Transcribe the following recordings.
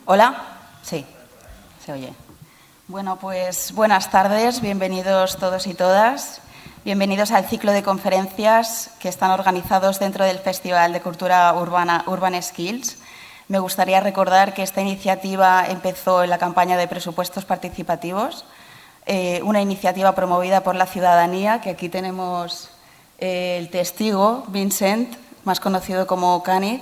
¿Hola? Sí, se oye. Bueno, pues buenas tardes, bienvenidos todos y todas. Bienvenidos al ciclo de conferencias que están organizados dentro del Festival de Cultura Urbana Urban Skills. Me gustaría recordar que esta iniciativa empezó en la campaña de presupuestos participativos, una iniciativa promovida por la ciudadanía, que aquí tenemos el testigo, Vincent, más conocido como Caniz.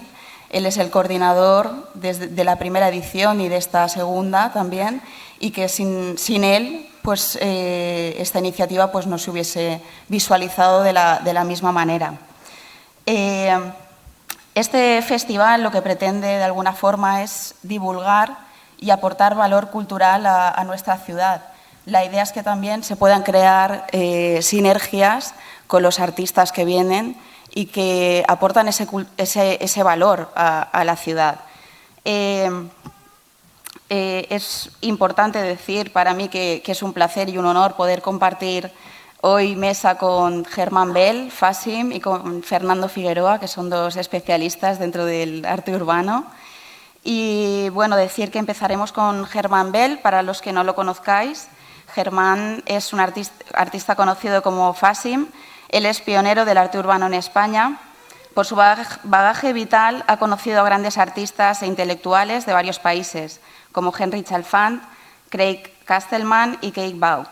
Él es el coordinador de la primera edición y de esta segunda también, y que sin él pues, esta iniciativa pues, no se hubiese visualizado de la misma manera. Este festival lo que pretende de alguna forma es divulgar y aportar valor cultural a nuestra ciudad. La idea es que también se puedan crear sinergias con los artistas que vienen y que aportan ese valor a la ciudad. Es importante decir para mí que es un placer y un honor poder compartir hoy mesa con Germán Bel, Fasim, y con Fernando Figueroa, que son dos especialistas dentro del arte urbano. Y bueno, decir que empezaremos con Germán Bel, para los que no lo conozcáis. Germán es un artista conocido como Fasim. Él es pionero del arte urbano en España. Por su bagaje vital ha conocido a grandes artistas e intelectuales de varios países, como Henry Chalfant, Craig Castleman y Keith Baut,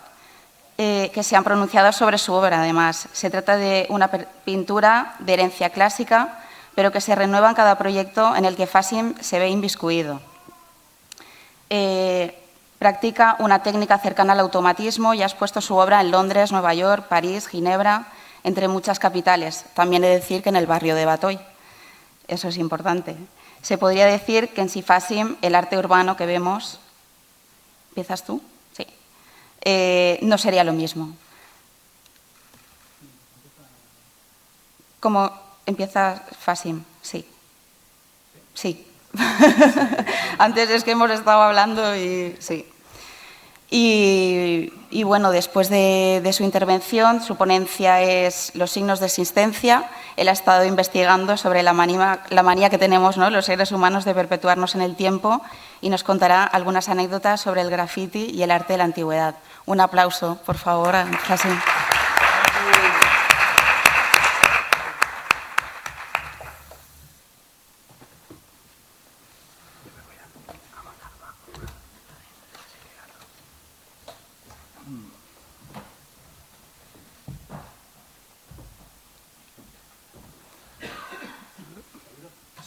que se han pronunciado sobre su obra, además. Se trata de una pintura de herencia clásica, pero que se renueva en cada proyecto en el que Fasim se ve inmiscuido. Practica una técnica cercana al automatismo y ha expuesto su obra en Londres, Nueva York, París, Ginebra, entre muchas capitales. También he de decir que en el barrio de Batoy. Eso es importante. Se podría decir que en sí Fasim, el arte urbano que vemos… ¿Empiezas tú? Sí. No sería lo mismo. ¿Cómo empieza Fasim? Sí. Sí. Antes es que hemos estado hablando y sí. Y bueno, después de su intervención, su ponencia es los signos de existencia. Él ha estado investigando sobre la manía que tenemos, ¿no?, los seres humanos de perpetuarnos en el tiempo, y nos contará algunas anécdotas sobre el graffiti y el arte de la antigüedad. Un aplauso, por favor, a Fasim.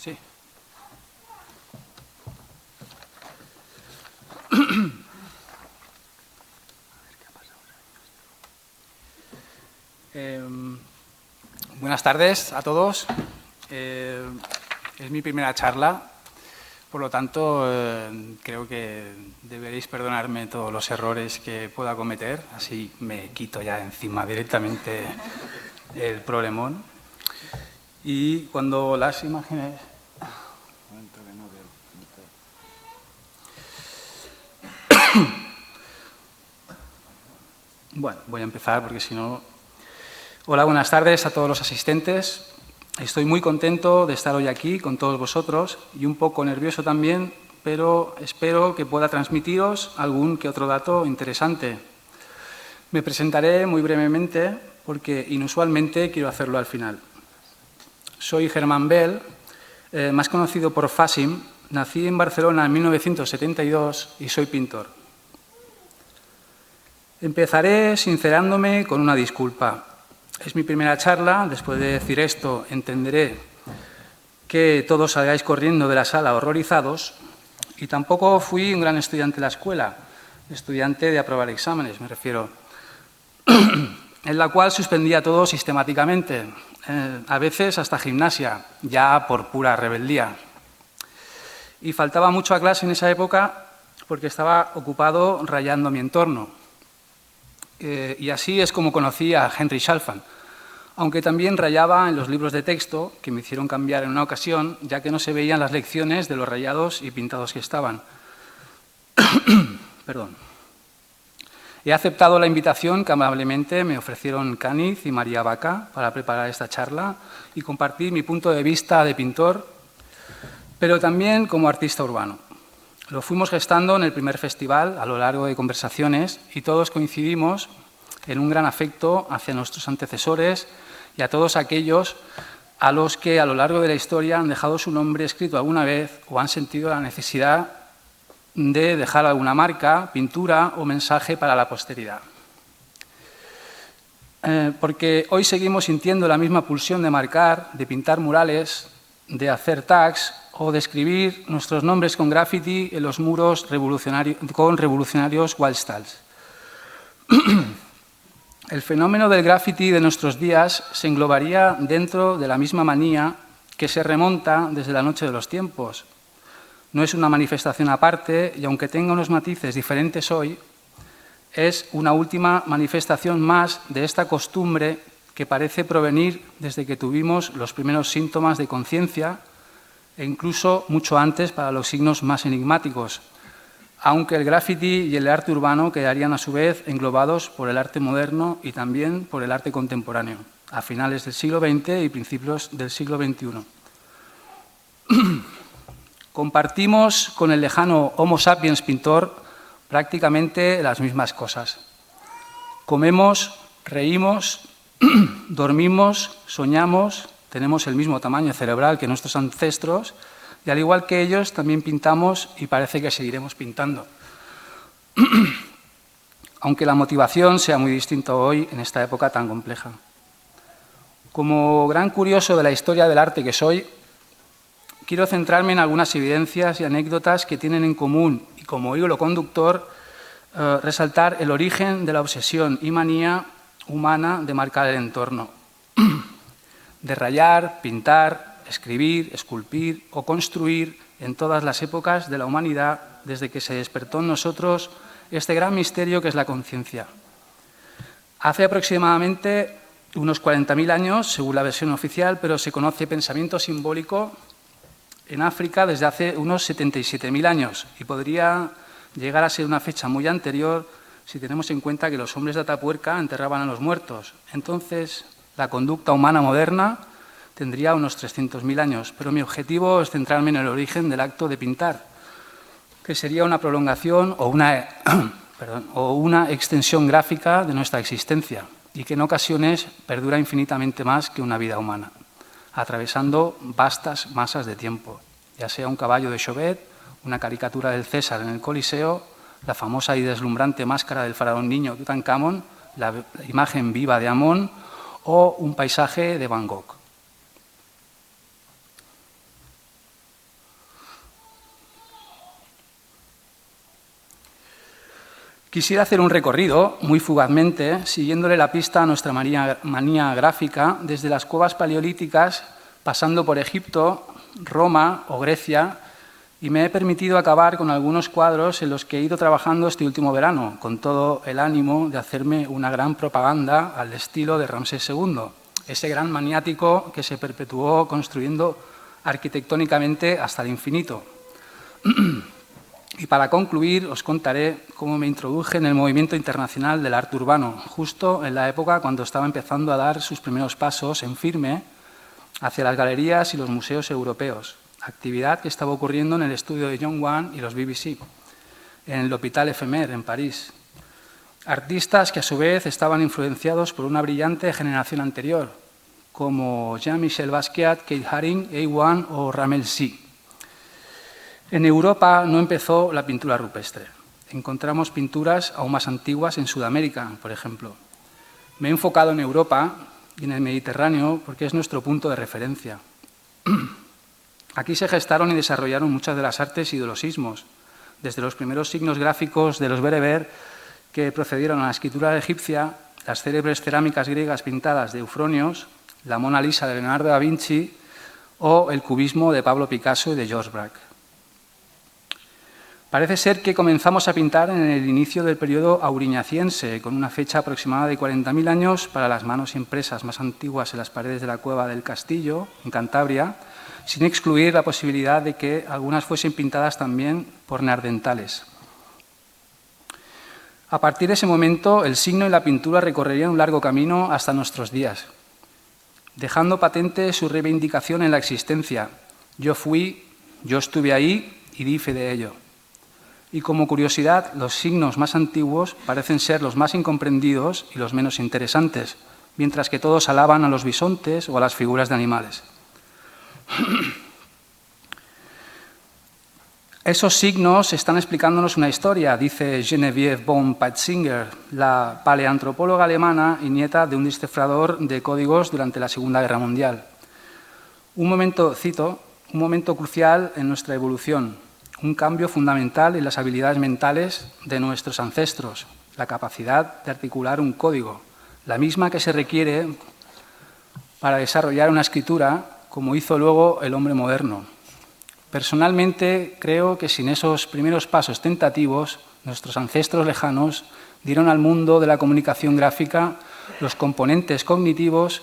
Sí. Buenas tardes a todos. Es mi primera charla, por lo tanto creo que deberéis perdonarme todos los errores que pueda cometer, así me quito ya encima directamente el problemón. Y cuando las imágenes… Bueno, voy a empezar porque si no… Hola, buenas tardes a todos los asistentes. Estoy muy contento de estar hoy aquí con todos vosotros y un poco nervioso también, pero espero que pueda transmitiros algún que otro dato interesante. Me presentaré muy brevemente porque inusualmente quiero hacerlo al final. Soy Germán Bel, más conocido por Fasim. Nací en Barcelona en 1972 y soy pintor. Empezaré sincerándome con una disculpa. Es mi primera charla. Después de decir esto, entenderé que todos salgáis corriendo de la sala horrorizados. Y tampoco fui un gran estudiante de la escuela, estudiante de aprobar exámenes, me refiero, en la cual suspendía todo sistemáticamente, a veces hasta gimnasia, ya por pura rebeldía. Y faltaba mucho a clase en esa época porque estaba ocupado rayando mi entorno. Y así es como conocí a Henry Chalfant, aunque también rayaba en los libros de texto, que me hicieron cambiar en una ocasión, ya que no se veían las lecciones de los rayados y pintados que estaban. Perdón. He aceptado la invitación que amablemente me ofrecieron Caniz y María Vaca para preparar esta charla y compartir mi punto de vista de pintor, pero también como artista urbano. Lo fuimos gestando en el primer festival a lo largo de conversaciones y todos coincidimos en un gran afecto hacia nuestros antecesores y a todos aquellos a los que a lo largo de la historia han dejado su nombre escrito alguna vez o han sentido la necesidad de dejar alguna marca, pintura o mensaje para la posteridad. Porque hoy seguimos sintiendo la misma pulsión de marcar, de pintar murales, de hacer tags o de escribir nuestros nombres con graffiti en los muros con revolucionarios wildstyles. El fenómeno del graffiti de nuestros días se englobaría dentro de la misma manía que se remonta desde la noche de los tiempos. No es una manifestación aparte y, aunque tenga unos matices diferentes hoy, es una última manifestación más de esta costumbre que parece provenir desde que tuvimos los primeros síntomas de conciencia e incluso mucho antes para los signos más enigmáticos, aunque el graffiti y el arte urbano quedarían a su vez englobados por el arte moderno y también por el arte contemporáneo, a finales del siglo XX y principios del siglo XXI. Compartimos con el lejano Homo sapiens pintor prácticamente las mismas cosas. Comemos, reímos, dormimos, soñamos, tenemos el mismo tamaño cerebral que nuestros ancestros y al igual que ellos también pintamos y parece que seguiremos pintando. Aunque la motivación sea muy distinta hoy en esta época tan compleja. Como gran curioso de la historia del arte que soy, quiero centrarme en algunas evidencias y anécdotas que tienen en común y como hilo conductor resaltar el origen de la obsesión y manía humana de marcar el entorno, de rayar, pintar, escribir, esculpir o construir en todas las épocas de la humanidad desde que se despertó en nosotros este gran misterio que es la conciencia. Hace aproximadamente unos 40.000 años, según la versión oficial, pero se conoce pensamiento simbólico en África desde hace unos 77.000 años y podría llegar a ser una fecha muy anterior si tenemos en cuenta que los hombres de Atapuerca enterraban a los muertos. Entonces, la conducta humana moderna tendría unos 300.000 años, pero mi objetivo es centrarme en el origen del acto de pintar, que sería una prolongación o una extensión gráfica de nuestra existencia y que en ocasiones perdura infinitamente más que una vida humana, atravesando vastas masas de tiempo, ya sea un caballo de Chauvet, una caricatura del César en el Coliseo, la famosa y deslumbrante máscara del faraón niño Tutankamón, la imagen viva de Amón o un paisaje de Van Gogh. Quisiera hacer un recorrido, muy fugazmente, siguiéndole la pista a nuestra manía gráfica, desde las cuevas paleolíticas, pasando por Egipto, Roma o Grecia, y me he permitido acabar con algunos cuadros en los que he ido trabajando este último verano, con todo el ánimo de hacerme una gran propaganda al estilo de Ramsés II, ese gran maniático que se perpetuó construyendo arquitectónicamente hasta el infinito. Y para concluir, os contaré cómo me introduje en el movimiento internacional del arte urbano, justo en la época cuando estaba empezando a dar sus primeros pasos en firme hacia las galerías y los museos europeos, actividad que estaba ocurriendo en el estudio de John Wan y los BBC, en el L'Hôpital Éphémère, en París. Artistas que a su vez estaban influenciados por una brillante generación anterior, como Jean-Michel Basquiat, Keith Haring, A1 o Ramel C. En Europa no empezó la pintura rupestre. Encontramos pinturas aún más antiguas en Sudamérica, por ejemplo. Me he enfocado en Europa y en el Mediterráneo porque es nuestro punto de referencia. Aquí se gestaron y desarrollaron muchas de las artes y de los sismos, desde los primeros signos gráficos de los bereber que procedieron a la escritura egipcia, las célebres cerámicas griegas pintadas de Eufronios, la Mona Lisa de Leonardo da Vinci o el cubismo de Pablo Picasso y de Georges Braque. Parece ser que comenzamos a pintar en el inicio del periodo auriñaciense, con una fecha aproximada de 40.000 años para las manos impresas más antiguas en las paredes de la cueva del Castillo, en Cantabria, sin excluir la posibilidad de que algunas fuesen pintadas también por neandertales. A partir de ese momento, el signo y la pintura recorrerían un largo camino hasta nuestros días, dejando patente su reivindicación en la existencia. Yo fui, yo estuve ahí y di fe de ello. Y como curiosidad, los signos más antiguos parecen ser los más incomprendidos y los menos interesantes, mientras que todos alaban a los bisontes o a las figuras de animales. Esos signos están explicándonos una historia, dice Geneviève von Peitzinger, la paleantropóloga alemana y nieta de un descifrador de códigos durante la Segunda Guerra Mundial. Un momento crucial en nuestra evolución, un cambio fundamental en las habilidades mentales de nuestros ancestros, la capacidad de articular un código, la misma que se requiere para desarrollar una escritura, como hizo luego el hombre moderno. Personalmente, creo que sin esos primeros pasos tentativos, nuestros ancestros lejanos dieron al mundo de la comunicación gráfica los componentes cognitivos,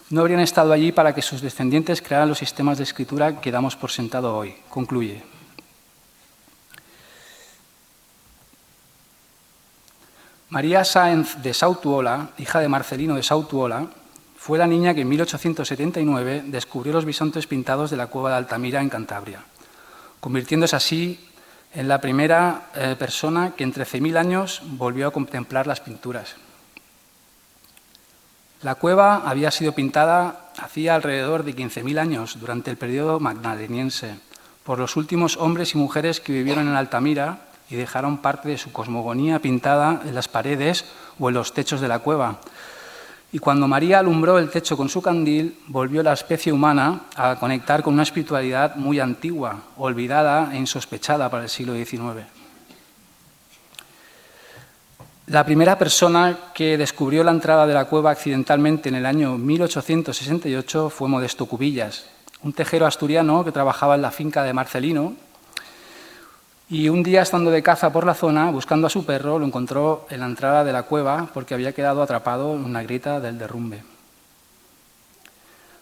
no habrían estado allí para que sus descendientes crearan los sistemas de escritura que damos por sentado hoy. Concluye. María Sáenz de Sautuola, hija de Marcelino de Sautuola, fue la niña que en 1879 descubrió los bisontes pintados de la cueva de Altamira en Cantabria, convirtiéndose así en la primera persona que en 13.000 años volvió a contemplar las pinturas. La cueva había sido pintada hacía alrededor de 15.000 años, durante el periodo magdaleniense, por los últimos hombres y mujeres que vivieron en Altamira y dejaron parte de su cosmogonía pintada en las paredes o en los techos de la cueva. Y cuando María alumbró el techo con su candil, volvió la especie humana a conectar con una espiritualidad muy antigua, olvidada e insospechada para el siglo XIX. La primera persona que descubrió la entrada de la cueva accidentalmente en el año 1868 fue Modesto Cubillas, un tejero asturiano que trabajaba en la finca de Marcelino, y un día, estando de caza por la zona, buscando a su perro, lo encontró en la entrada de la cueva porque había quedado atrapado en una grieta del derrumbe.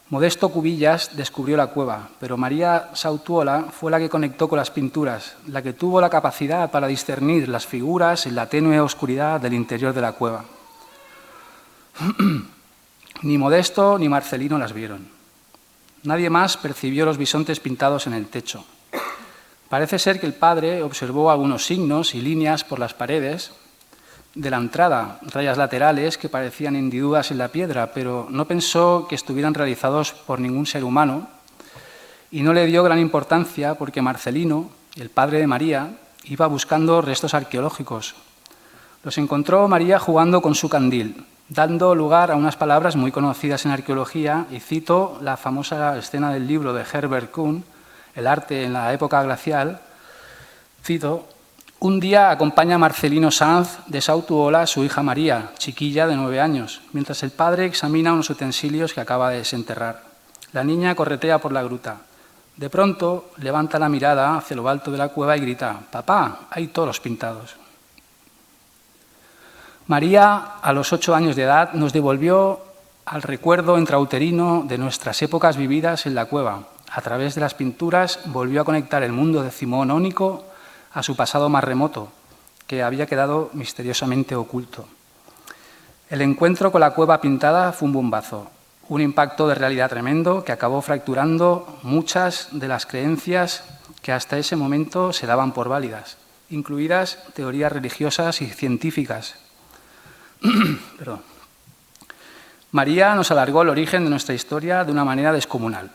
Modesto Cubillas descubrió la cueva, pero María Sautuola fue la que conectó con las pinturas, la que tuvo la capacidad para discernir las figuras en la tenue oscuridad del interior de la cueva. Ni Modesto ni Marcelino las vieron. Nadie más percibió los bisontes pintados en el techo. Parece ser que el padre observó algunos signos y líneas por las paredes de la entrada, rayas laterales que parecían hendiduras en la piedra, pero no pensó que estuvieran realizados por ningún ser humano y no le dio gran importancia porque Marcelino, el padre de María, iba buscando restos arqueológicos. Los encontró María jugando con su candil, dando lugar a unas palabras muy conocidas en arqueología, y cito la famosa escena del libro de Herbert Kuhn, El arte en la época glacial, cito: un día acompaña a Marcelino Sáenz de Sautuola a su hija María, chiquilla de 9 años, mientras el padre examina unos utensilios que acaba de desenterrar. La niña corretea por la gruta. De pronto levanta la mirada hacia lo alto de la cueva y grita: «Papá, hay toros pintados». María, a los 8 años de edad, nos devolvió al recuerdo intrauterino de nuestras épocas vividas en la cueva. A través de las pinturas volvió a conectar el mundo decimonónico a su pasado más remoto, que había quedado misteriosamente oculto. El encuentro con la cueva pintada fue un bombazo, un impacto de realidad tremendo que acabó fracturando muchas de las creencias que hasta ese momento se daban por válidas, incluidas teorías religiosas y científicas. Perdón. María nos alargó el origen de nuestra historia de una manera descomunal,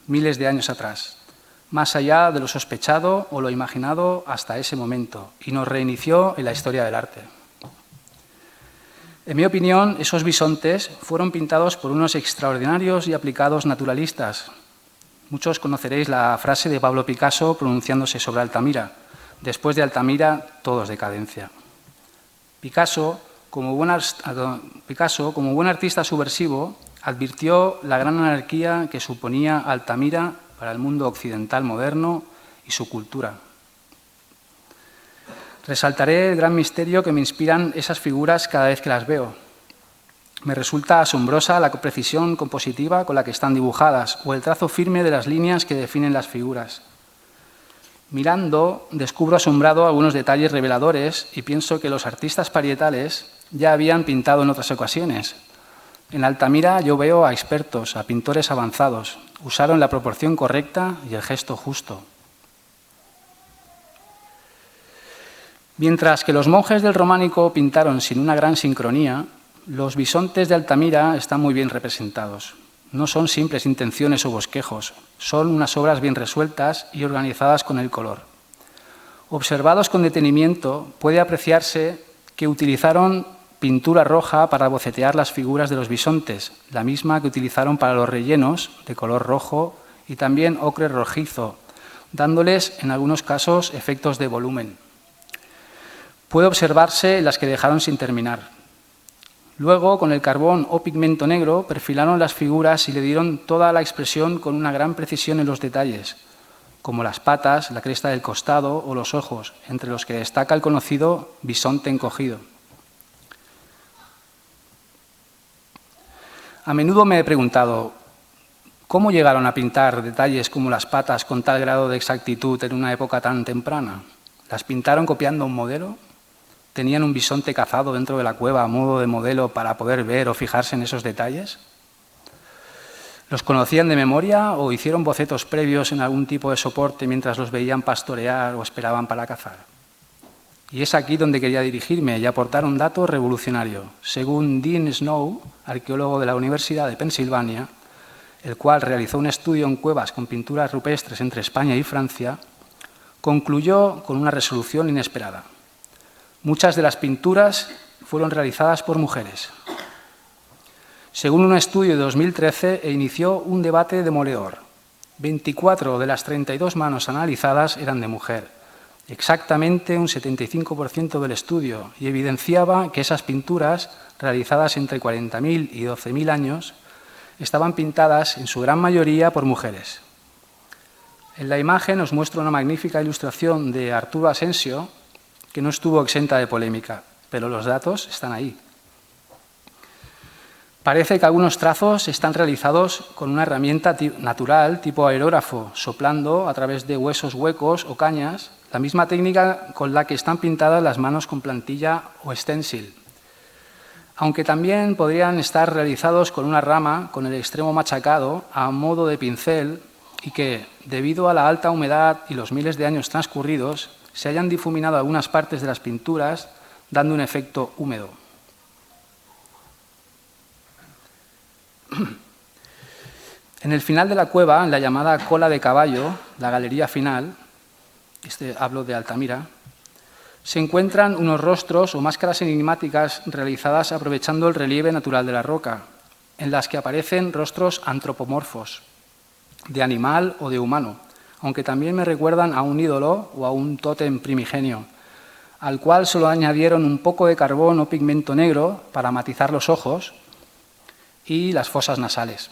miles de años atrás, más allá de lo sospechado o lo imaginado hasta ese momento, y nos reinició en la historia del arte. En mi opinión, esos bisontes fueron pintados por unos extraordinarios y aplicados naturalistas. Muchos conoceréis la frase de Pablo Picasso pronunciándose sobre Altamira: después de Altamira, todo es decadencia. Picasso, como buen artista subversivo, advirtió la gran anarquía que suponía Altamira para el mundo occidental moderno y su cultura. Resaltaré el gran misterio que me inspiran esas figuras cada vez que las veo. Me resulta asombrosa la precisión compositiva con la que están dibujadas o el trazo firme de las líneas que definen las figuras. Mirando, descubro asombrado algunos detalles reveladores y pienso que los artistas parietales ya habían pintado en otras ocasiones. En Altamira yo veo a expertos, a pintores avanzados. Usaron la proporción correcta y el gesto justo. Mientras que los monjes del románico pintaron sin una gran sincronía, los bisontes de Altamira están muy bien representados. No son simples intenciones o bosquejos, son unas obras bien resueltas y organizadas con el color. Observados con detenimiento, puede apreciarse que utilizaron pintura roja para bocetear las figuras de los bisontes, la misma que utilizaron para los rellenos, de color rojo, y también ocre rojizo, dándoles, en algunos casos, efectos de volumen. Puede observarse las que dejaron sin terminar. Luego, con el carbón o pigmento negro, perfilaron las figuras y le dieron toda la expresión con una gran precisión en los detalles, como las patas, la cresta del costado o los ojos, entre los que destaca el conocido bisonte encogido. A menudo me he preguntado, ¿cómo llegaron a pintar detalles como las patas con tal grado de exactitud en una época tan temprana? ¿Las pintaron copiando un modelo? ¿Tenían un bisonte cazado dentro de la cueva a modo de modelo para poder ver o fijarse en esos detalles? ¿Los conocían de memoria o hicieron bocetos previos en algún tipo de soporte mientras los veían pastorear o esperaban para cazar? Y es aquí donde quería dirigirme y aportar un dato revolucionario. Según Dean Snow, arqueólogo de la Universidad de Pensilvania, el cual realizó un estudio en cuevas con pinturas rupestres entre España y Francia, concluyó con una resolución inesperada. Muchas de las pinturas fueron realizadas por mujeres. Según un estudio de 2013, inició un debate demoledor. 24 de las 32 manos analizadas eran de mujer, exactamente un 75% del estudio, y evidenciaba que esas pinturas, realizadas entre 40.000 y 12.000 años, estaban pintadas en su gran mayoría por mujeres. En la imagen os muestro una magnífica ilustración de Arturo Asensio, que no estuvo exenta de polémica, pero los datos están ahí. Parece que algunos trazos están realizados con una herramienta natural tipo aerógrafo, soplando a través de huesos huecos o cañas, la misma técnica con la que están pintadas las manos con plantilla o stencil. Aunque también podrían estar realizados con una rama con el extremo machacado a modo de pincel y que, debido a la alta humedad y los miles de años transcurridos, se hayan difuminado algunas partes de las pinturas, dando un efecto húmedo. En el final de la cueva, en la llamada cola de caballo, la galería final, hablo de Altamira, se encuentran unos rostros o máscaras enigmáticas realizadas aprovechando el relieve natural de la roca, en las que aparecen rostros antropomorfos, de animal o de humano, aunque también me recuerdan a un ídolo o a un tótem primigenio, al cual solo añadieron un poco de carbón o pigmento negro para matizar los ojos y las fosas nasales.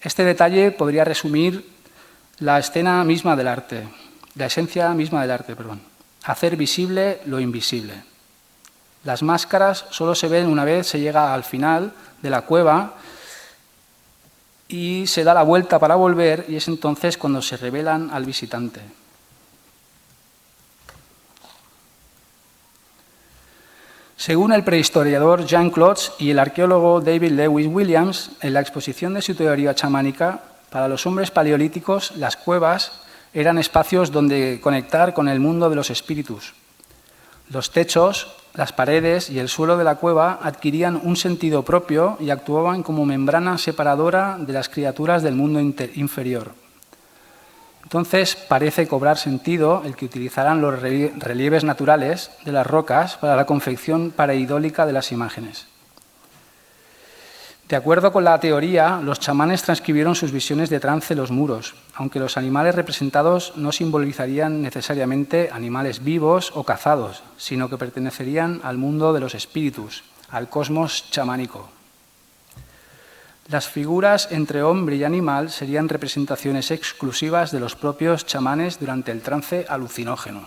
Este detalle podría resumir la escena misma del arte, la esencia misma del arte, hacer visible lo invisible. Las máscaras solo se ven una vez se llega al final de la cueva y se da la vuelta para volver, y es entonces cuando se revelan al visitante. Según el prehistoriador Jean Klotz y el arqueólogo David Lewis Williams, en la exposición de su teoría chamánica, para los hombres paleolíticos las cuevas eran espacios donde conectar con el mundo de los espíritus. Los techos, las paredes y el suelo de la cueva adquirían un sentido propio y actuaban como membrana separadora de las criaturas del mundo inferior. Entonces parece cobrar sentido el que utilizaran los relieves naturales de las rocas para la confección pareidólica de las imágenes. De acuerdo con la teoría, los chamanes transcribieron sus visiones de trance en los muros, aunque los animales representados no simbolizarían necesariamente animales vivos o cazados, sino que pertenecerían al mundo de los espíritus, al cosmos chamánico. Las figuras entre hombre y animal serían representaciones exclusivas de los propios chamanes durante el trance alucinógeno.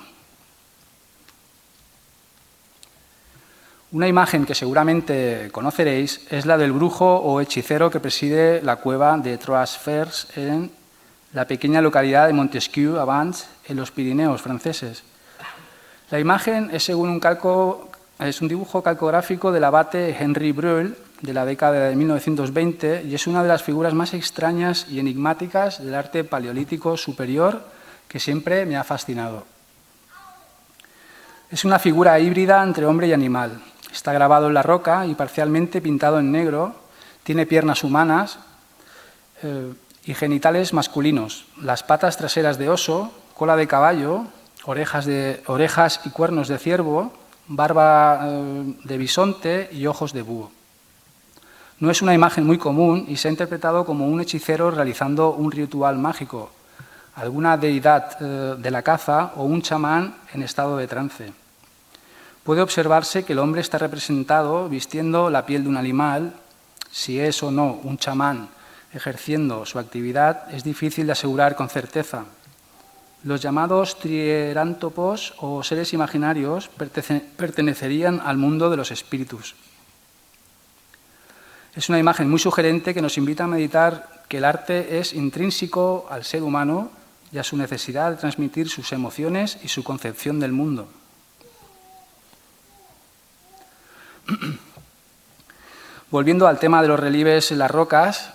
Una imagen que seguramente conoceréis es la del brujo o hechicero que preside la cueva de Trois-Fers en la pequeña localidad de Montesquieu-Avance, en los Pirineos franceses. La imagen es según un dibujo calcográfico del abate Henri Breuil de la década de 1920 y es una de las figuras más extrañas y enigmáticas del arte paleolítico superior que siempre me ha fascinado. Es una figura híbrida entre hombre y animal. Está grabado en la roca y parcialmente pintado en negro. Tiene piernas humanas y genitales masculinos, las patas traseras de oso, cola de caballo, orejas y cuernos de ciervo, barba de bisonte y ojos de búho. No es una imagen muy común y se ha interpretado como un hechicero realizando un ritual mágico, alguna deidad de la caza o un chamán en estado de trance. Puede observarse que el hombre está representado vistiendo la piel de un animal. Si es o no un chamán ejerciendo su actividad es difícil de asegurar con certeza. Los llamados trierántopos o seres imaginarios pertenecerían al mundo de los espíritus. Es una imagen muy sugerente que nos invita a meditar que el arte es intrínseco al ser humano y a su necesidad de transmitir sus emociones y su concepción del mundo. Volviendo al tema de los relieves en las rocas,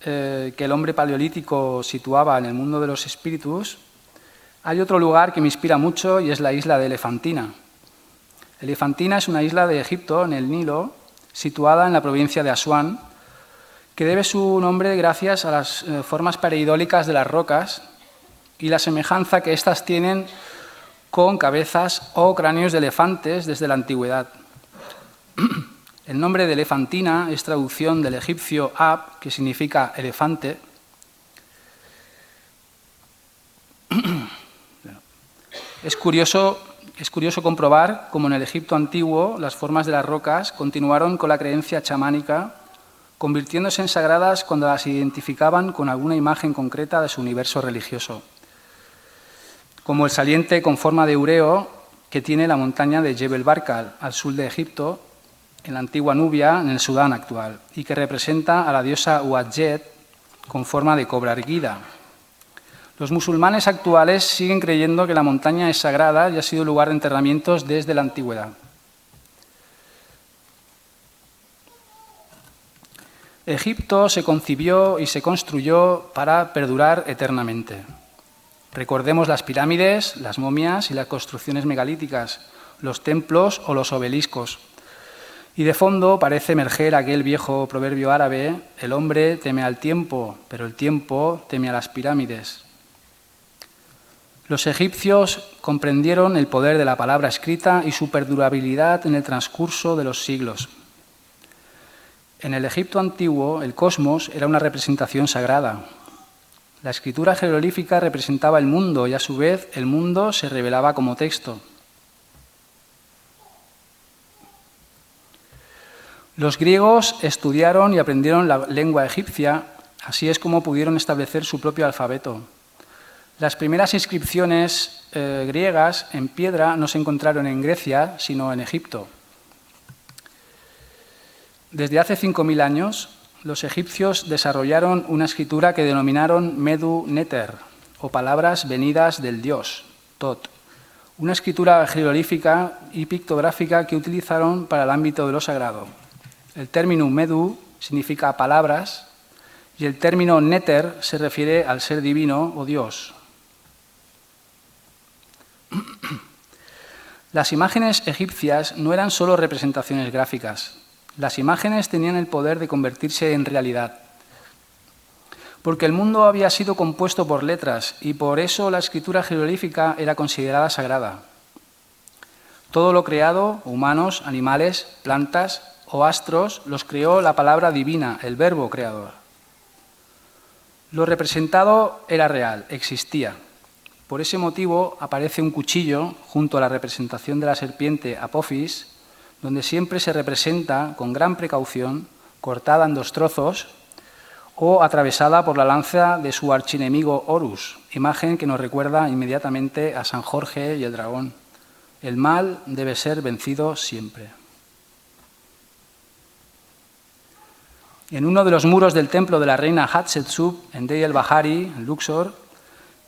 que el hombre paleolítico situaba en el mundo de los espíritus, hay otro lugar que me inspira mucho y es la isla de Elefantina. Elefantina es una isla de Egipto, en el Nilo, situada en la provincia de Asuán, que debe su nombre gracias a las formas pareidólicas de las rocas y la semejanza que éstas tienen con cabezas o cráneos de elefantes desde la antigüedad. El nombre de Elefantina es traducción del egipcio Ab, que significa elefante. Es curioso comprobar cómo en el Egipto antiguo las formas de las rocas continuaron con la creencia chamánica, convirtiéndose en sagradas cuando las identificaban con alguna imagen concreta de su universo religioso, como el saliente con forma de ureo que tiene la montaña de Jebel Barkal, al sur de Egipto, en la antigua Nubia, en el Sudán actual, y que representa a la diosa Uadjet con forma de cobra erguida. Los musulmanes actuales siguen creyendo que la montaña es sagrada y ha sido lugar de enterramientos desde la antigüedad. Egipto se concibió y se construyó para perdurar eternamente. Recordemos las pirámides, las momias y las construcciones megalíticas, los templos o los obeliscos. Y de fondo parece emerger aquel viejo proverbio árabe: el hombre teme al tiempo, pero el tiempo teme a las pirámides. Los egipcios comprendieron el poder de la palabra escrita y su perdurabilidad en el transcurso de los siglos. En el Egipto antiguo, el cosmos era una representación sagrada. La escritura jeroglífica representaba el mundo y, a su vez, el mundo se revelaba como texto. Los griegos estudiaron y aprendieron la lengua egipcia, así es como pudieron establecer su propio alfabeto. Las primeras inscripciones griegas en piedra no se encontraron en Grecia, sino en Egipto. Desde hace 5.000 años, los egipcios desarrollaron una escritura que denominaron Medu Neter, o palabras venidas del dios, Tot, una escritura jeroglífica y pictográfica que utilizaron para el ámbito de lo sagrado. El término Medu significa palabras y el término Neter se refiere al ser divino o Dios. Las imágenes egipcias no eran solo representaciones gráficas. Las imágenes tenían el poder de convertirse en realidad, porque el mundo había sido compuesto por letras y por eso la escritura jeroglífica era considerada sagrada. Todo lo creado, humanos, animales, plantas o astros, los creó la palabra divina, el verbo creador. Lo representado era real, existía. Por ese motivo aparece un cuchillo junto a la representación de la serpiente Apophis, donde siempre se representa con gran precaución, cortada en 2 trozos o atravesada por la lanza de su archienemigo Horus, imagen que nos recuerda inmediatamente a San Jorge y el dragón. El mal debe ser vencido siempre. En uno de los muros del templo de la reina Hatshepsut, en Deir el-Bahari, en Luxor,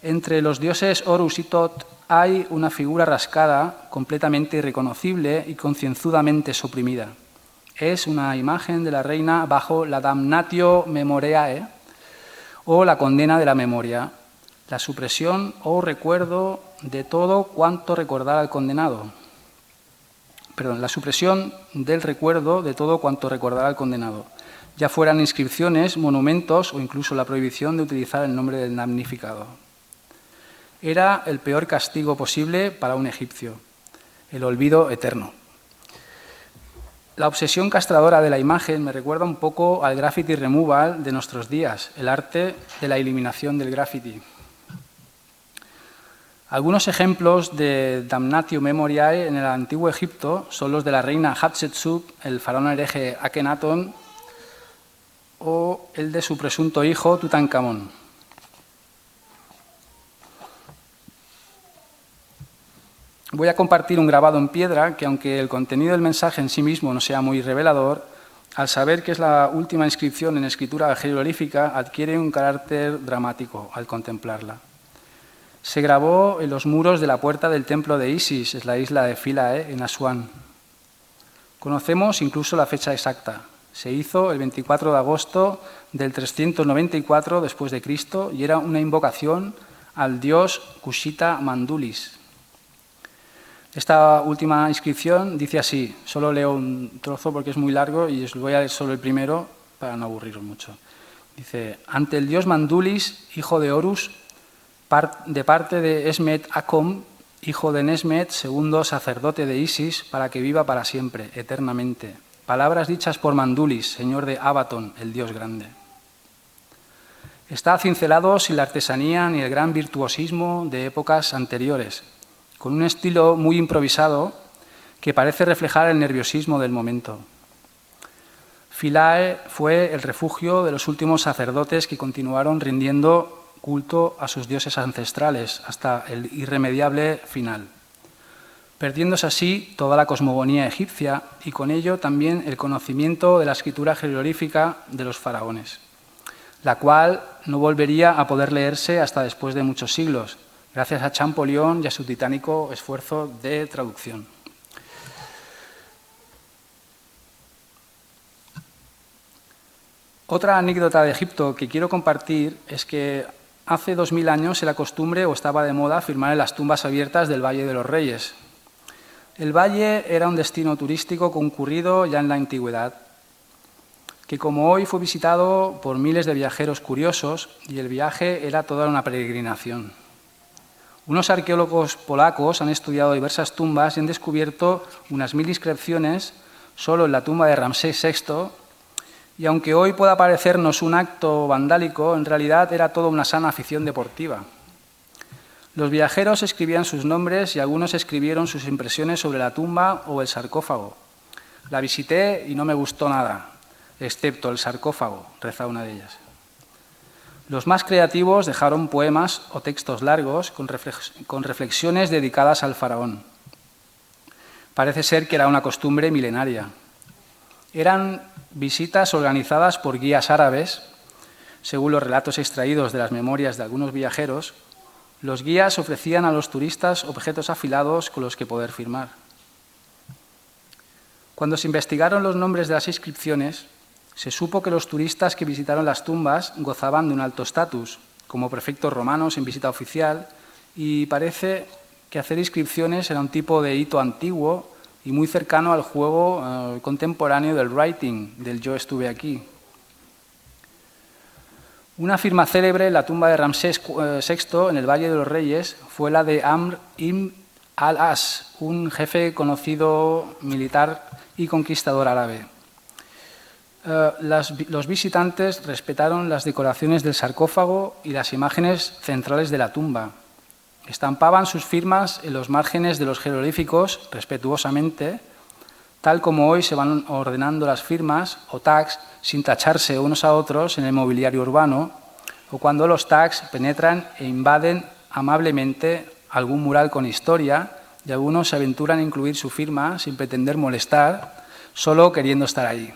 entre los dioses Horus y Tot hay una figura rascada, completamente irreconocible y concienzudamente suprimida. Es una imagen de la reina bajo la damnatio memoriae, o la condena de la memoria, la supresión o recuerdo de todo cuanto recordara al condenado. la supresión del recuerdo de todo cuanto recordara al condenado, ya fueran inscripciones, monumentos o incluso la prohibición de utilizar el nombre del damnificado. Era el peor castigo posible para un egipcio, el olvido eterno. La obsesión castradora de la imagen me recuerda un poco al graffiti removal de nuestros días, el arte de la eliminación del graffiti. Algunos ejemplos de damnatio memoriae en el antiguo Egipto son los de la reina Hatshepsut, el faraón hereje Akenatón o el de su presunto hijo Tutankamón. Voy a compartir un grabado en piedra que, aunque el contenido del mensaje en sí mismo no sea muy revelador, al saber que es la última inscripción en escritura jeroglífica, adquiere un carácter dramático al contemplarla. Se grabó en los muros de la puerta del templo de Isis, en la isla de Philae, en Asuán. Conocemos incluso la fecha exacta. Se hizo el 24 de agosto del 394 después de Cristo y era una invocación al dios Kushita Mandulis. Esta última inscripción dice así, solo leo un trozo porque es muy largo y os voy a leer solo el primero para no aburriros mucho. Dice, ante el dios Mandulis, hijo de Horus, de parte de Esmet Acom, hijo de Nesmet, segundo sacerdote de Isis, para que viva para siempre, eternamente. Palabras dichas por Mandulis, señor de Abaton, el dios grande. Está cincelado sin la artesanía ni el gran virtuosismo de épocas anteriores, con un estilo muy improvisado que parece reflejar el nerviosismo del momento. Philae fue el refugio de los últimos sacerdotes que continuaron rindiendo culto a sus dioses ancestrales hasta el irremediable final, perdiéndose así toda la cosmogonía egipcia y con ello también el conocimiento de la escritura jeroglífica de los faraones, la cual no volvería a poder leerse hasta después de muchos siglos, gracias a Champollion y a su titánico esfuerzo de traducción. Otra anécdota de Egipto que quiero compartir es que hace 2000 años era costumbre o estaba de moda firmar en las tumbas abiertas del Valle de los Reyes. El valle era un destino turístico concurrido ya en la antigüedad, que como hoy fue visitado por miles de viajeros curiosos y el viaje era toda una peregrinación. Unos arqueólogos polacos han estudiado diversas tumbas y han descubierto unas 1000 inscripciones solo en la tumba de Ramsés VI, y aunque hoy pueda parecernos un acto vandálico, en realidad era toda una sana afición deportiva. Los viajeros escribían sus nombres y algunos escribieron sus impresiones sobre la tumba o el sarcófago. La visité y no me gustó nada, excepto el sarcófago, reza una de ellas. Los más creativos dejaron poemas o textos largos con reflexiones dedicadas al faraón. Parece ser que era una costumbre milenaria. Eran visitas organizadas por guías árabes. Según los relatos extraídos de las memorias de algunos viajeros, los guías ofrecían a los turistas objetos afilados con los que poder firmar. Cuando se investigaron los nombres de las inscripciones, se supo que los turistas que visitaron las tumbas gozaban de un alto estatus, como prefectos romanos en visita oficial, y parece que hacer inscripciones era un tipo de hito antiguo y muy cercano al juego contemporáneo del writing, del yo estuve aquí. Una firma célebre en la tumba de Ramsés VI en el Valle de los Reyes fue la de Amr ibn al-As, un jefe conocido militar y conquistador árabe. Los visitantes respetaron las decoraciones del sarcófago y las imágenes centrales de la tumba. Estampaban sus firmas en los márgenes de los jeroglíficos respetuosamente, tal como hoy se van ordenando las firmas o tags sin tacharse unos a otros en el mobiliario urbano, o cuando los tags penetran e invaden amablemente algún mural con historia y algunos se aventuran a incluir su firma sin pretender molestar, solo queriendo estar ahí.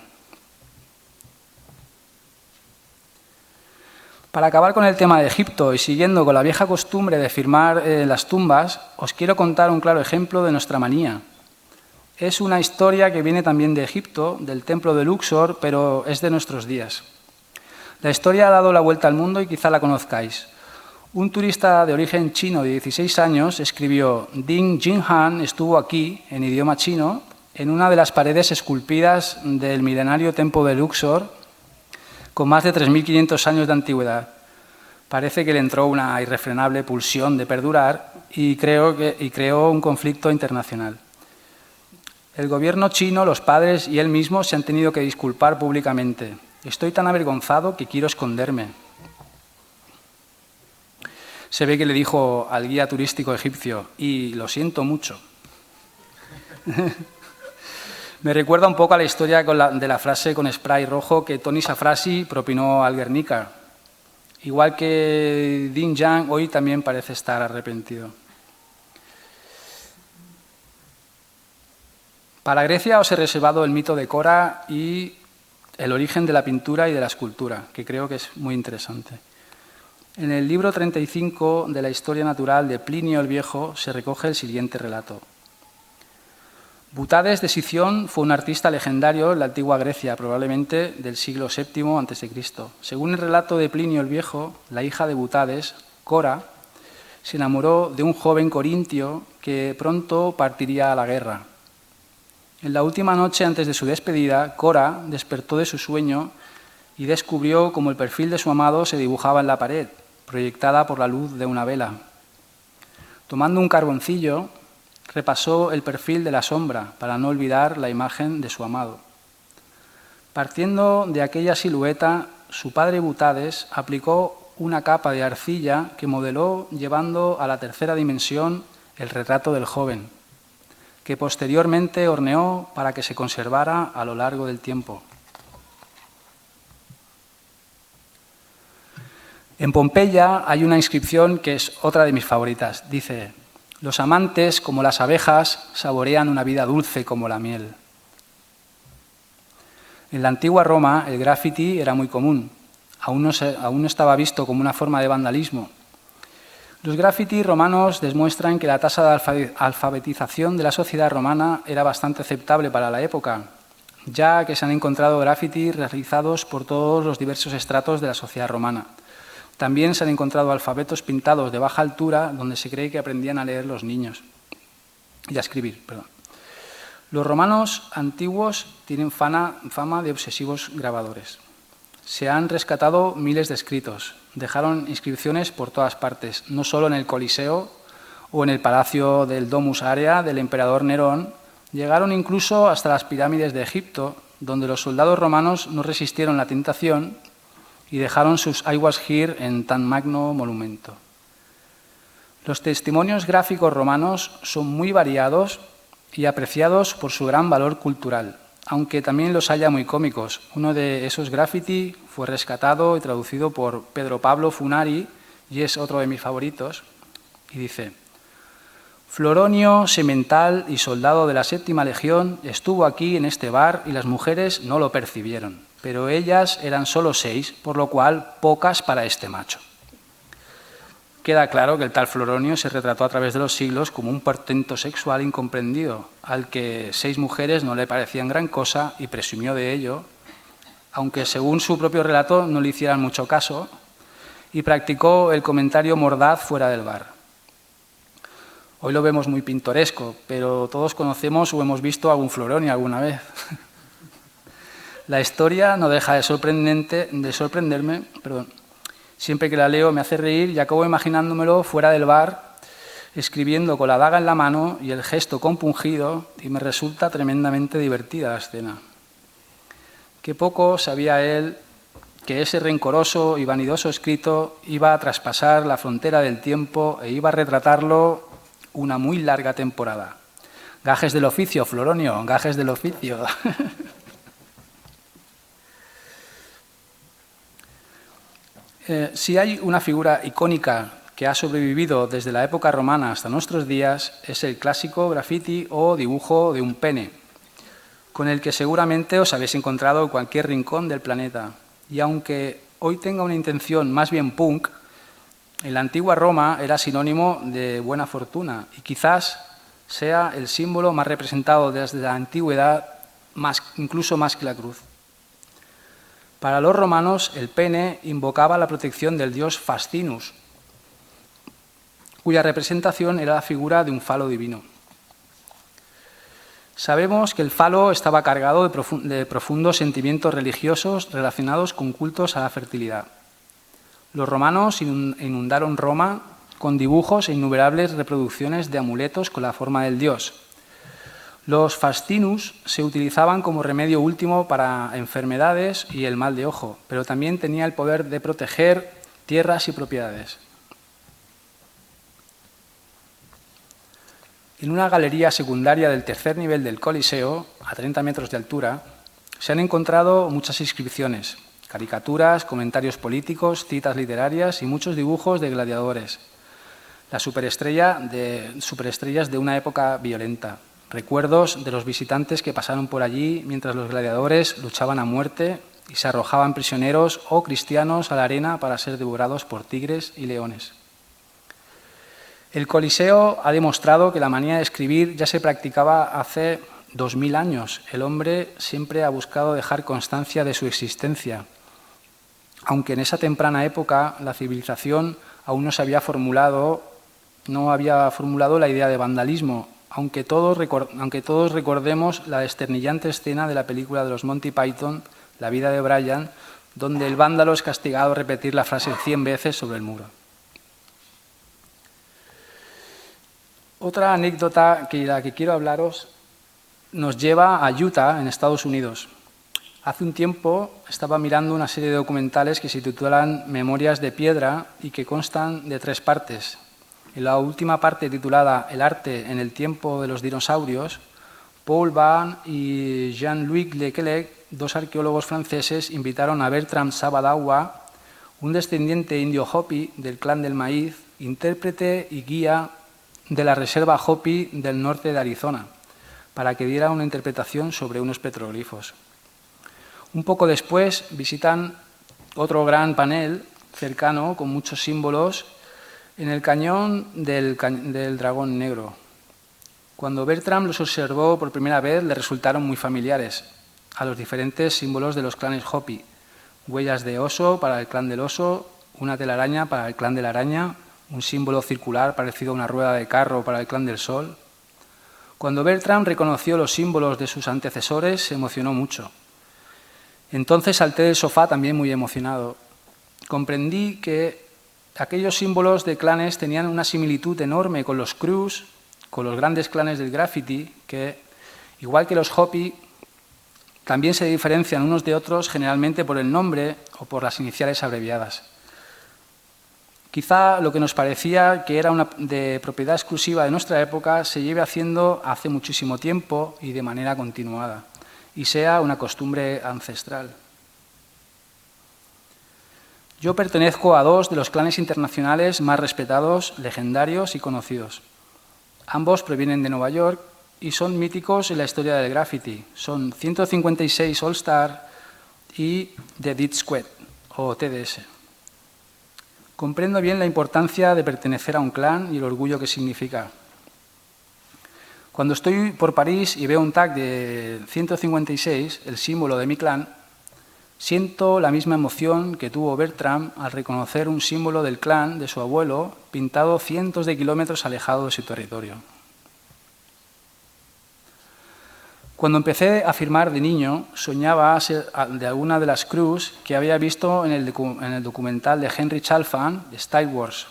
Para acabar con el tema de Egipto y siguiendo con la vieja costumbre de firmar en las tumbas, os quiero contar un claro ejemplo de nuestra manía. Es una historia que viene también de Egipto, del templo de Luxor, pero es de nuestros días. La historia ha dado la vuelta al mundo y quizá la conozcáis. Un turista de origen chino de 16 años escribió: Ding Jinhan estuvo aquí, en idioma chino, en una de las paredes esculpidas del milenario templo de Luxor, con más de 3.500 años de antigüedad. Parece que le entró una irrefrenable pulsión de perdurar y creó un conflicto internacional. El gobierno chino, los padres y él mismo se han tenido que disculpar públicamente. Estoy tan avergonzado que quiero esconderme. Se ve que le dijo al guía turístico egipcio, y lo siento mucho. Me recuerda un poco a la historia de la frase con spray rojo que Tony Safrasi propinó al Guernica. Igual que Dean Yang, hoy también parece estar arrepentido. Para Grecia os he reservado el mito de Cora y el origen de la pintura y de la escultura, que creo que es muy interesante. En el libro 35 de la Historia Natural de Plinio el Viejo se recoge el siguiente relato. Butades de Sición fue un artista legendario en la antigua Grecia, probablemente del siglo VII a.C. Según el relato de Plinio el Viejo, la hija de Butades, Cora, se enamoró de un joven corintio que pronto partiría a la guerra. En la última noche antes de su despedida, Cora despertó de su sueño y descubrió cómo el perfil de su amado se dibujaba en la pared, proyectada por la luz de una vela. Tomando un carboncillo, repasó el perfil de la sombra para no olvidar la imagen de su amado. Partiendo de aquella silueta, su padre Butades aplicó una capa de arcilla que modeló llevando a la tercera dimensión el retrato del joven, que posteriormente horneó para que se conservara a lo largo del tiempo. En Pompeya hay una inscripción que es otra de mis favoritas. Dice: los amantes, como las abejas, saborean una vida dulce como la miel. En la antigua Roma el graffiti era muy común. Aún no estaba visto como una forma de vandalismo. Los grafitis romanos demuestran que la tasa de alfabetización de la sociedad romana era bastante aceptable para la época, ya que se han encontrado grafitis realizados por todos los diversos estratos de la sociedad romana. También se han encontrado alfabetos pintados de baja altura donde se cree que aprendían a leer los niños y a escribir. Los romanos antiguos tienen fama de obsesivos grabadores. Se han rescatado miles de escritos. Dejaron inscripciones por todas partes, no solo en el Coliseo o en el palacio del Domus Aurea del emperador Nerón. Llegaron incluso hasta las pirámides de Egipto, donde los soldados romanos no resistieron la tentación y dejaron sus aiguas gir en tan magno monumento. Los testimonios gráficos romanos son muy variados y apreciados por su gran valor cultural, aunque también los haya muy cómicos. Uno de esos graffiti fue rescatado y traducido por Pedro Pablo Funari y es otro de mis favoritos. Y dice: Floronio, semental y soldado de la 7ª Legión, estuvo aquí en este bar y las mujeres no lo percibieron, pero ellas eran solo 6, por lo cual pocas para este macho. Queda claro que el tal Floronio se retrató a través de los siglos como un portento sexual incomprendido, al que 6 mujeres no le parecían gran cosa y presumió de ello, aunque según su propio relato no le hicieran mucho caso, y practicó el comentario mordaz fuera del bar. Hoy lo vemos muy pintoresco, pero todos conocemos o hemos visto algún Floronio alguna vez. La historia no deja de sorprenderme. Siempre que la leo me hace reír y acabo imaginándomelo fuera del bar, escribiendo con la daga en la mano y el gesto compungido, y me resulta tremendamente divertida la escena. Qué poco sabía él que ese rencoroso y vanidoso escrito iba a traspasar la frontera del tiempo e iba a retratarlo una muy larga temporada. Gajes del oficio, Floronio, gajes del oficio. Si hay una figura icónica que ha sobrevivido desde la época romana hasta nuestros días, es el clásico graffiti o dibujo de un pene, con el que seguramente os habéis encontrado en cualquier rincón del planeta. Y aunque hoy tenga una intención más bien punk, en la antigua Roma era sinónimo de buena fortuna y quizás sea el símbolo más representado desde la antigüedad, incluso más que la cruz. Para los romanos, el pene invocaba la protección del dios Fascinus, cuya representación era la figura de un falo divino. Sabemos que el falo estaba cargado de profundos sentimientos religiosos relacionados con cultos a la fertilidad. Los romanos inundaron Roma con dibujos e innumerables reproducciones de amuletos con la forma del dios. Los fascinus se utilizaban como remedio último para enfermedades y el mal de ojo, pero también tenía el poder de proteger tierras y propiedades. En una galería secundaria del tercer nivel del Coliseo, a 30 metros de altura, se han encontrado muchas inscripciones, caricaturas, comentarios políticos, citas literarias y muchos dibujos de gladiadores. Las superestrellas de una época violenta. Recuerdos de los visitantes que pasaron por allí mientras los gladiadores luchaban a muerte y se arrojaban prisioneros o cristianos a la arena para ser devorados por tigres y leones. El Coliseo ha demostrado que la manía de escribir ya se practicaba hace 2000 años. El hombre siempre ha buscado dejar constancia de su existencia, aunque en esa temprana época la civilización aún no había formulado la idea de vandalismo, aunque todos recordemos la desternillante escena de la película de los Monty Python, La vida de Brian, donde el vándalo es castigado a repetir la frase 100 veces sobre el muro. Otra anécdota de la que quiero hablaros nos lleva a Utah, en Estados Unidos. Hace un tiempo estaba mirando una serie de documentales que se titulan Memorias de Piedra y que constan de 3 partes. En la última parte, titulada El arte en el tiempo de los dinosaurios, Paul Van y Jean-Louis Leclerc, 2 arqueólogos franceses, invitaron a Bertram Sabadawa, un descendiente indio Hopi del clan del maíz, intérprete y guía de la Reserva Hopi del norte de Arizona, para que diera una interpretación sobre unos petroglifos. Un poco después visitan otro gran panel cercano con muchos símbolos en el cañón del Dragón Negro. Cuando Bertram los observó por primera vez, le resultaron muy familiares a los diferentes símbolos de los clanes Hopi. Huellas de oso para el clan del oso, una telaraña para el clan de la araña, un símbolo circular parecido a una rueda de carro para el clan del sol. Cuando Bertram reconoció los símbolos de sus antecesores, se emocionó mucho. Entonces salté del sofá también muy emocionado. Comprendí que aquellos símbolos de clanes tenían una similitud enorme con los Crus, con los grandes clanes del graffiti, que, igual que los Hopi, también se diferencian unos de otros generalmente por el nombre o por las iniciales abreviadas. Quizá lo que nos parecía que era de propiedad exclusiva de nuestra época se lleve haciendo hace muchísimo tiempo y de manera continuada, y sea una costumbre ancestral. Yo pertenezco a 2 de los clanes internacionales más respetados, legendarios y conocidos. Ambos provienen de Nueva York y son míticos en la historia del graffiti. Son 156 All Star y The Dead Squad, o TDS. Comprendo bien la importancia de pertenecer a un clan y el orgullo que significa. Cuando estoy por París y veo un tag de 156, el símbolo de mi clan, siento la misma emoción que tuvo Bertram al reconocer un símbolo del clan de su abuelo pintado cientos de kilómetros alejado de su territorio. Cuando empecé a firmar de niño, soñaba ser de alguna de las crews que había visto en el documental de Henry Chalfant, de Star Wars.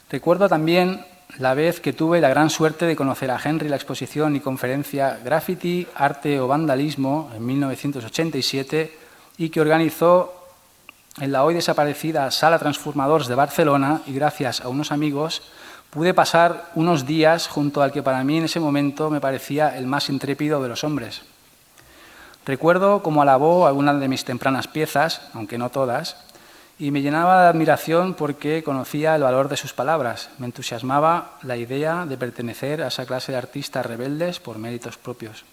Recuerdo también la vez que tuve la gran suerte de conocer a Henry en la exposición y conferencia Graffiti, Arte o Vandalismo en 1987 y que organizó en la hoy desaparecida Sala Transformadors de Barcelona, y gracias a unos amigos pude pasar unos días junto al que para mí en ese momento me parecía el más intrépido de los hombres. Recuerdo cómo alabó algunas de mis tempranas piezas, aunque no todas, y me llenaba de admiración porque conocía el valor de sus palabras. Me entusiasmaba la idea de pertenecer a esa clase de artistas rebeldes por méritos propios.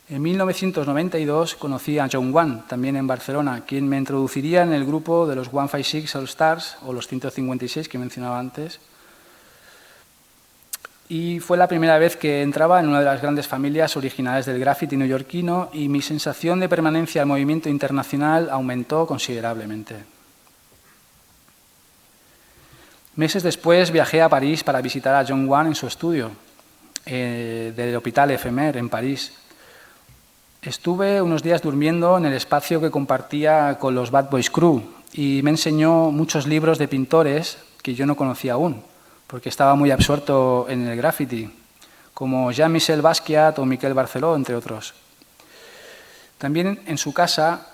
En 1992 conocí a John Wayne, también en Barcelona, quien me introduciría en el grupo de los 156 All Stars, o los 156 que mencionaba antes, y fue la primera vez que entraba en una de las grandes familias originales del graffiti neoyorquino y mi sensación de permanencia al movimiento internacional aumentó considerablemente. Meses después viajé a París para visitar a John Wayne en su estudio. del Hôpital Éphémère en París. Estuve unos días durmiendo en el espacio que compartía con los Bad Boys Crew y me enseñó muchos libros de pintores que yo no conocía aún, porque estaba muy absorto en el graffiti, como Jean-Michel Basquiat o Miquel Barceló, entre otros. También en su casa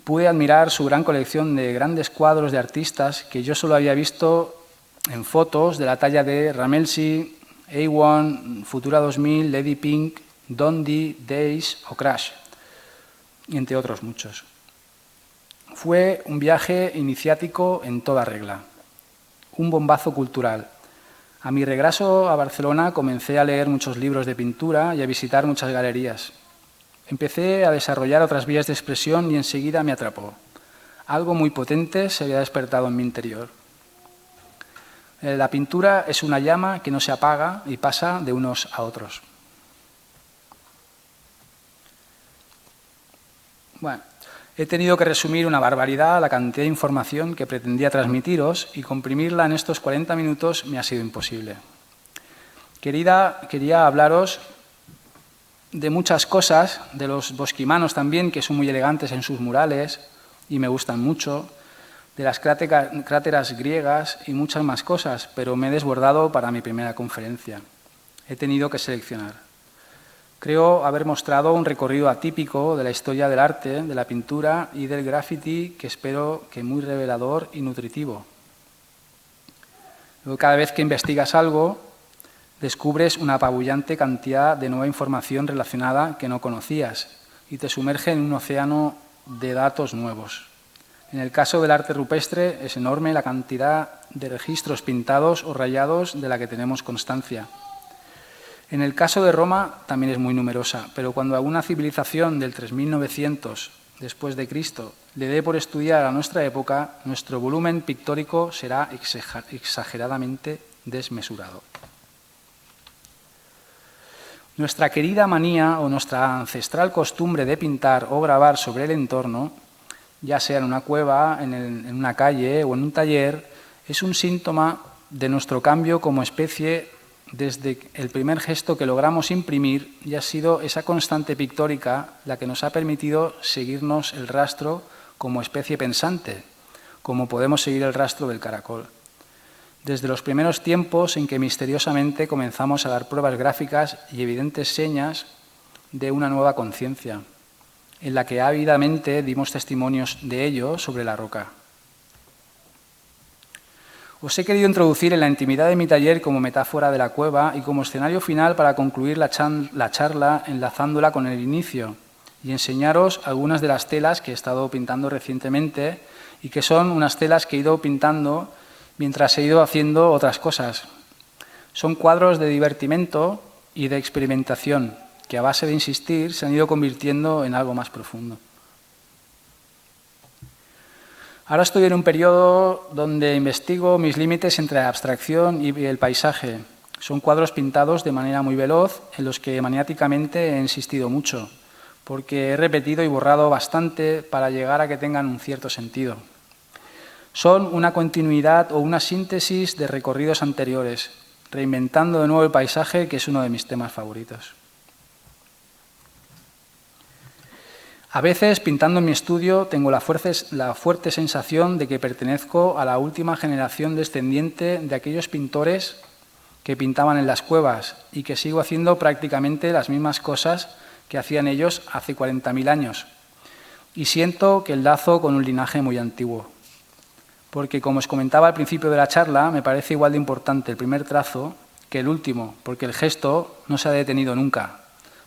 pude admirar su gran colección de grandes cuadros de artistas que yo solo había visto en fotos de la talla de Ramelsi, A1, Futura 2000, Lady Pink, Dondi, Days o Crash, y entre otros muchos. Fue un viaje iniciático en toda regla, un bombazo cultural. A mi regreso a Barcelona comencé a leer muchos libros de pintura y a visitar muchas galerías. Empecé a desarrollar otras vías de expresión y enseguida me atrapó. Algo muy potente se había despertado en mi interior. La pintura es una llama que no se apaga y pasa de unos a otros. Bueno, he tenido que resumir una barbaridad la cantidad de información que pretendía transmitiros y comprimirla en estos 40 minutos me ha sido imposible. Quería hablaros de muchas cosas, de los bosquimanos también, que son muy elegantes en sus murales y me gustan mucho, de las cráteras griegas y muchas más cosas, pero me he desbordado para mi primera conferencia. He tenido que seleccionar. Creo haber mostrado un recorrido atípico de la historia del arte, de la pintura y del graffiti que espero que muy revelador y nutritivo. Cada vez que investigas algo, descubres una apabullante cantidad de nueva información relacionada que no conocías y te sumerge en un océano de datos nuevos. En el caso del arte rupestre es enorme la cantidad de registros pintados o rayados de la que tenemos constancia. En el caso de Roma también es muy numerosa, pero cuando a una civilización del 3900 después de Cristo le dé por estudiar a nuestra época, nuestro volumen pictórico será exageradamente desmesurado. Nuestra querida manía o nuestra ancestral costumbre de pintar o grabar sobre el entorno, ya sea en una cueva, en una calle o en un taller, es un síntoma de nuestro cambio como especie desde el primer gesto que logramos imprimir, y ha sido esa constante pictórica la que nos ha permitido seguirnos el rastro como especie pensante, como podemos seguir el rastro del caracol. Desde los primeros tiempos en que misteriosamente comenzamos a dar pruebas gráficas y evidentes señas de una nueva conciencia, en la que ávidamente dimos testimonios de ello sobre la roca. Os he querido introducir en la intimidad de mi taller como metáfora de la cueva y como escenario final para concluir la charla enlazándola con el inicio y enseñaros algunas de las telas que he estado pintando recientemente y que son unas telas que he ido pintando mientras he ido haciendo otras cosas. Son cuadros de divertimento y de experimentación que a base de insistir se han ido convirtiendo en algo más profundo. Ahora estoy en un periodo donde investigo mis límites entre la abstracción y el paisaje. Son cuadros pintados de manera muy veloz, en los que maniáticamente he insistido mucho, porque he repetido y borrado bastante para llegar a que tengan un cierto sentido. Son una continuidad o una síntesis de recorridos anteriores, reinventando de nuevo el paisaje, que es uno de mis temas favoritos. A veces, pintando en mi estudio, tengo la fuerte sensación de que pertenezco a la última generación descendiente de aquellos pintores que pintaban en las cuevas y que sigo haciendo prácticamente las mismas cosas que hacían ellos hace 40.000 años. Y siento que enlazo con un linaje muy antiguo. Porque, como os comentaba al principio de la charla, me parece igual de importante el primer trazo que el último, porque el gesto no se ha detenido nunca.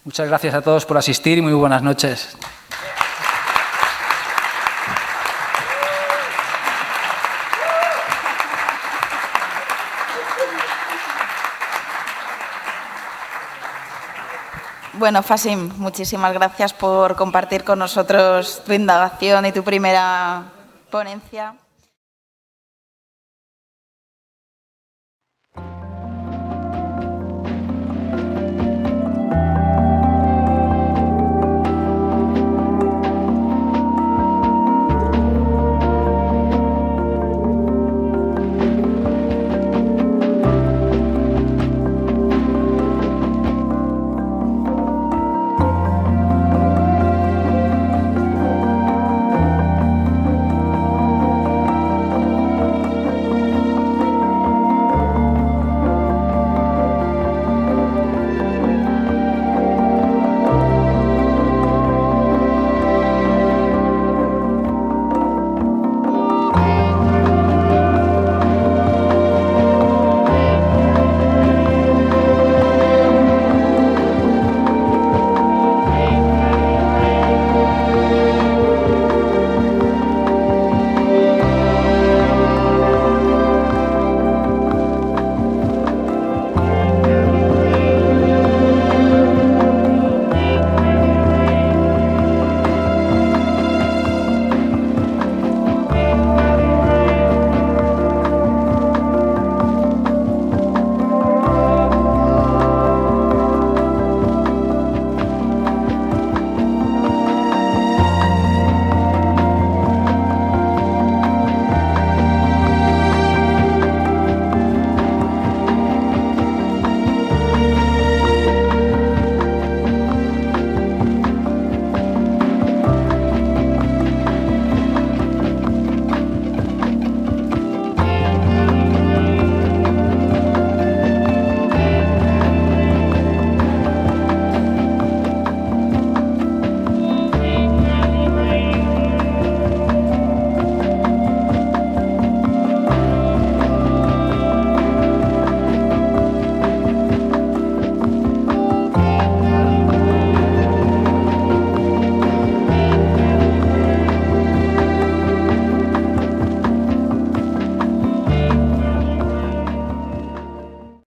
Muchas gracias a todos por asistir y muy buenas noches. Bueno, Fasim, muchísimas gracias por compartir con nosotros tu indagación y tu primera ponencia.